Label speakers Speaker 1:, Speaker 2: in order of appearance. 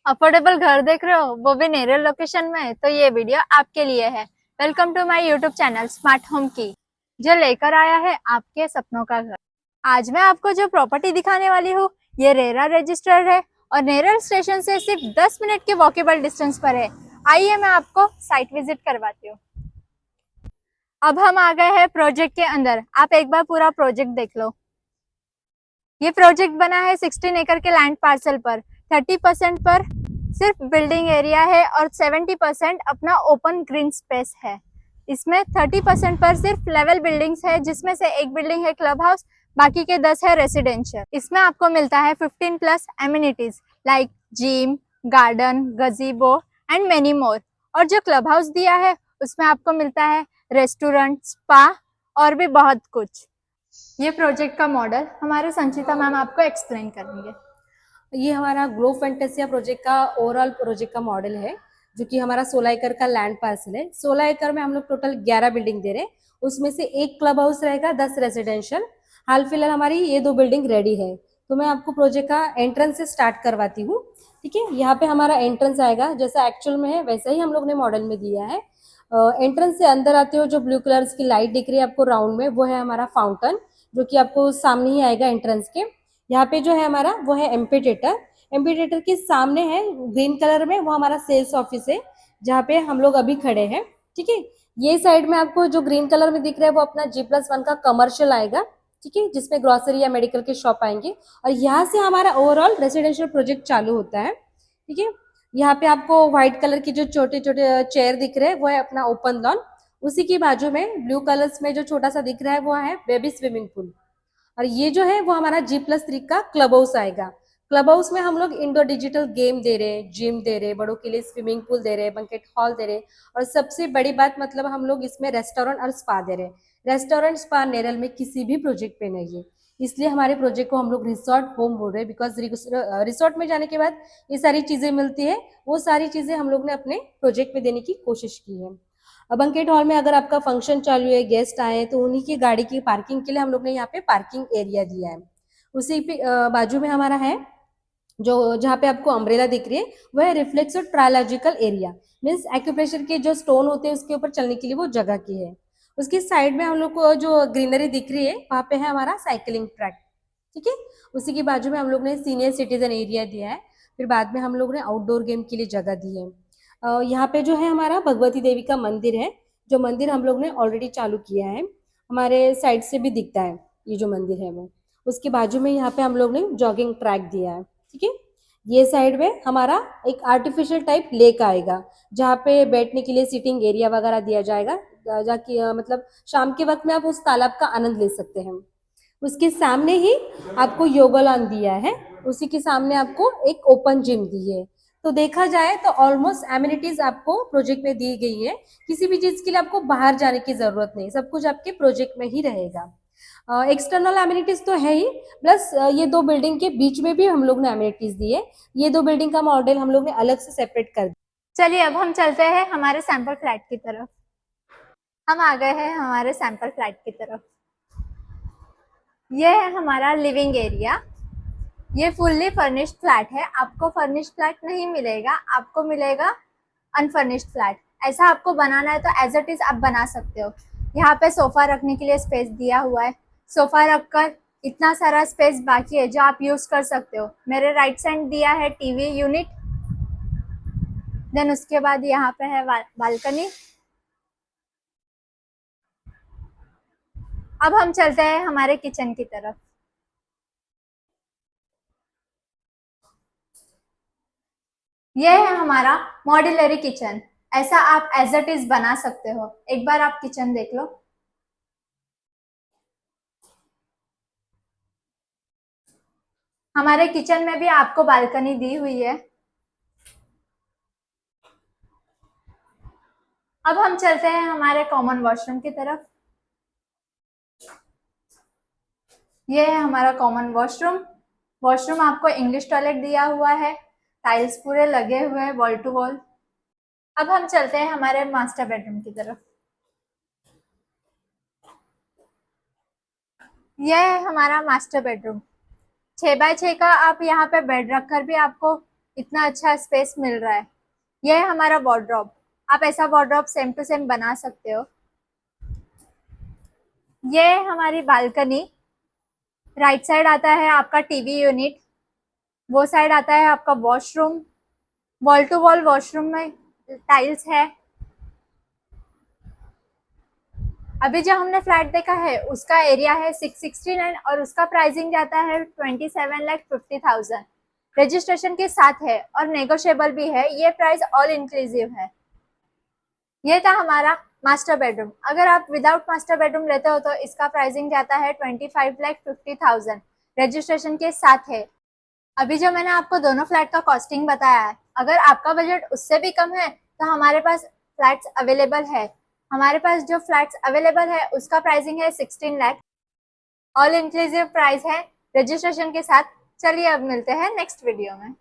Speaker 1: Affordable घर देख रहे हो, वो भी नेरल लोकेशन में, तो ये वीडियो आपके लिए है। Welcome to my YouTube channel smart home की, जो लेकर आया है आपके सपनों का घर। आज मैं आपको जो प्रॉपर्टी दिखाने वाली हूँ, ये रेरा रजिस्टर्ड है और नेरल स्टेशन से सिर्फ 10 मिनट के वॉकेबल डिस्टेंस पर है। आइए मैं आपको साइट विजिट करवाती हूँ। अब हम आ गए हैं प्रोजेक्ट के अंदर। आप एक बार पूरा प्रोजेक्ट देख लो। ये प्रोजेक्ट बना है 16 एकड़ के लैंड पार्सल पर। 30% पर सिर्फ बिल्डिंग एरिया है और 70% अपना ओपन ग्रीन स्पेस है। इसमें 30% पर सिर्फ लेवल बिल्डिंग्स है, जिसमें से एक बिल्डिंग है क्लब हाउस, बाकी के 10 है रेसिडेंशियल। इसमें आपको मिलता है 15 plus amenities like gym, garden, गजीबो and many more. और जो क्लब हाउस दिया है उसमें आपको मिलता है रेस्टोरेंट, स्पा और भी बहुत कुछ। ये प्रोजेक्ट का मॉडल हमारे संचिता मैम आपको एक्सप्लेन करेंगे।
Speaker 2: ये हमारा ग्लो फैंटेसिया प्रोजेक्ट का ओवरऑल प्रोजेक्ट का मॉडल है, जो कि हमारा 16 एकड़ का लैंड पार्सल है। 16 एकड़ में हम लोग टोटल 11 बिल्डिंग दे रहे हैं। उसमें से एक क्लब हाउस रहेगा, 10 रेजिडेंशियल। हाल फिलहाल हमारी ये 2 बिल्डिंग रेडी है। तो मैं आपको प्रोजेक्ट का एंट्रेंस से स्टार्ट करवाती हूँ। ठीक है, यहाँ पे हमारा एंट्रेंस आएगा, जैसा एक्चुअल में है वैसा ही हम लोग ने मॉडल में दिया है। एंट्रेंस से अंदर आते हो, जो ब्लू कलर की लाइट दिख रही है आपको राउंड में, वो है हमारा फाउंटेन, जो कि आपको सामने ही आएगा एंट्रेंस के। यहाँ पे जो है हमारा वो है एम्पीथिएटर। एम्पीथिएटर के सामने है ग्रीन कलर में, वो हमारा सेल्स ऑफिस है, जहाँ पे हम लोग अभी खड़े हैं। ठीक है, ये साइड में आपको जो ग्रीन कलर में दिख रहा है वो अपना G+1 का कमर्शियल आएगा। ठीक है, जिसमें ग्रोसरी या मेडिकल के शॉप आएंगे, और यहाँ से हमारा ओवरऑल रेसिडेंशियल प्रोजेक्ट चालू होता है। ठीक है, यहाँ पे आपको व्हाइट कलर की जो छोटे छोटे चेयर दिख रहे हैं वो है अपना ओपन लॉन। उसी की बाजू में ब्लू कलर्स में जो छोटा सा दिख रहा है वो है बेबी स्विमिंग पूल। और ये जो है वो हमारा G+3 का क्लब हाउस आएगा। क्लब हाउस में हम लोग इंडोर डिजिटल गेम दे रहे हैं, जिम दे रहे हैं, बड़ों के लिए स्विमिंग पूल दे रहे हैं, बैंकेट हॉल दे रहे हैं, और सबसे बड़ी बात मतलब हम लोग इसमें रेस्टोरेंट और स्पा दे रहे हैं। रेस्टोरेंट स्पा नेरल में किसी भी प्रोजेक्ट पे नहीं है, इसलिए हमारे प्रोजेक्ट को हम लोग रिसोर्ट होम बोल रहे हैं। बिकॉज रिसोर्ट में जाने के बाद ये सारी चीजें मिलती है, वो सारी चीजें हम लोग ने अपने प्रोजेक्ट में देने की कोशिश की है। बंकेट हॉल में अगर आपका फंक्शन चालू है, गेस्ट आए, तो उन्हीं की गाड़ी की पार्किंग के लिए हम लोग ने यहाँ पे पार्किंग एरिया दिया है। उसी पे बाजू में हमारा है, जो जहाँ पे आपको अम्ब्रेला दिख रही है, वह है रिफ्लेक्स और ट्रायोलॉजिकल एरिया। मीन्स एक्यूप्रेशर के जो स्टोन होते हैं उसके ऊपर चलने के लिए वो जगह की है। उसके साइड में हम लोग को जो ग्रीनरी दिख रही है वहाँ पे है हमारा साइकिलिंग ट्रैक। ठीक है, उसी के बाजू में हम लोग ने सीनियर सिटीजन एरिया दिया है। फिर बाद में हम लोग ने आउटडोर गेम के लिए जगह दी है। यहाँ पे जो है हमारा भगवती देवी का मंदिर है, जो मंदिर हम लोग ने ऑलरेडी चालू किया है। हमारे साइड से भी दिखता है ये जो मंदिर है वो। उसके बाजू में यहाँ पे हम लोग ने जॉगिंग ट्रैक दिया है। ठीक है, ये साइड में हमारा एक आर्टिफिशियल टाइप लेक आएगा, जहाँ पे बैठने के लिए सीटिंग एरिया वगैरह दिया जाएगा, जाकि मतलब शाम के वक्त में आप उस तालाब का आनंद ले सकते हैं। उसके सामने ही आपको योगा लॉन दिया है, उसी के सामने आपको एक ओपन जिम दी है। तो देखा जाए तो ऑलमोस्ट एमिनिटीज आपको प्रोजेक्ट में दी गई है। किसी भी चीज के लिए आपको बाहर जाने की जरूरत नहीं, सब कुछ आपके प्रोजेक्ट में ही रहेगा। एक्सटर्नल एमिनिटीज तो है ही, प्लस ये 2 बिल्डिंग के बीच में भी हम लोग ने एमिनिटीज दी है। ये 2 बिल्डिंग का मॉडल हम लोग ने अलग से सेपरेट कर दिया।
Speaker 1: चलिए अब हम चलते हैं हमारे सैंपल फ्लैट की तरफ। हम आ गए हैं हमारे सैंपल फ्लैट की तरफ। ये है हमारा लिविंग एरिया। ये फुल्ली फर्निश्ड फ्लैट है। आपको फर्निश्ड फ्लैट नहीं मिलेगा, आपको मिलेगा अनफर्निश्ड फ्लैट। ऐसा आपको बनाना है तो एज इट इज आप बना सकते हो। यहाँ पे सोफा रखने के लिए स्पेस दिया हुआ है। सोफा रखकर इतना सारा स्पेस बाकी है जो आप यूज कर सकते हो। मेरे राइट साइड दिया है टीवी यूनिट। देन उसके बाद यहाँ पे है बालकनी। अब हम चलते हैं हमारे किचन की तरफ। ये है हमारा मॉड्यूलरी किचन। ऐसा आप एज इट इज बना सकते हो। एक बार आप किचन देख लो। हमारे किचन में भी आपको बालकनी दी हुई है। अब हम चलते हैं हमारे कॉमन वॉशरूम की तरफ। ये है हमारा कॉमन वॉशरूम। वॉशरूम आपको इंग्लिश टॉयलेट दिया हुआ है। टाइल्स पूरे लगे हुए हैं वॉल टू वॉल। अब हम चलते हैं हमारे मास्टर बेडरूम की तरफ। यह है हमारा मास्टर बेडरूम। 6x6 का आप यहाँ पे बेड रखकर भी आपको इतना अच्छा स्पेस मिल रहा है। यह है हमारा वार्डरोब। आप ऐसा वार्डरोब सेम टू सेम बना सकते हो। ये है हमारी बालकनी। राइट साइड आता है आपका टीवी यूनिट, वो साइड आता है आपका washroom. Wall to wall washroom में टाइल्स है। अभी जो हमने फ्लैट देखा है उसका एरिया है 669 और उसका प्राइसिंग जाता है 27,50,000। रजिस्ट्रेशन के साथ है और नेगोशिएबल भी है। ये प्राइस ऑल इंक्लूसिव है। ये था हमारा मास्टर बेडरूम। अगर आप विदाउट मास्टर बेडरूम लेते हो तो इसका प्राइसिंग जाता है 25,50,000। रजिस्ट्रेशन के साथ है। अभी जो मैंने आपको दोनों फ्लैट का कॉस्टिंग बताया है, अगर आपका बजट उससे भी कम है तो हमारे पास फ्लैट्स अवेलेबल है। हमारे पास जो फ्लैट्स अवेलेबल है उसका प्राइसिंग है 16 लाख। ऑल इंक्लूसिव प्राइस है रजिस्ट्रेशन के साथ। चलिए अब मिलते हैं नेक्स्ट वीडियो में।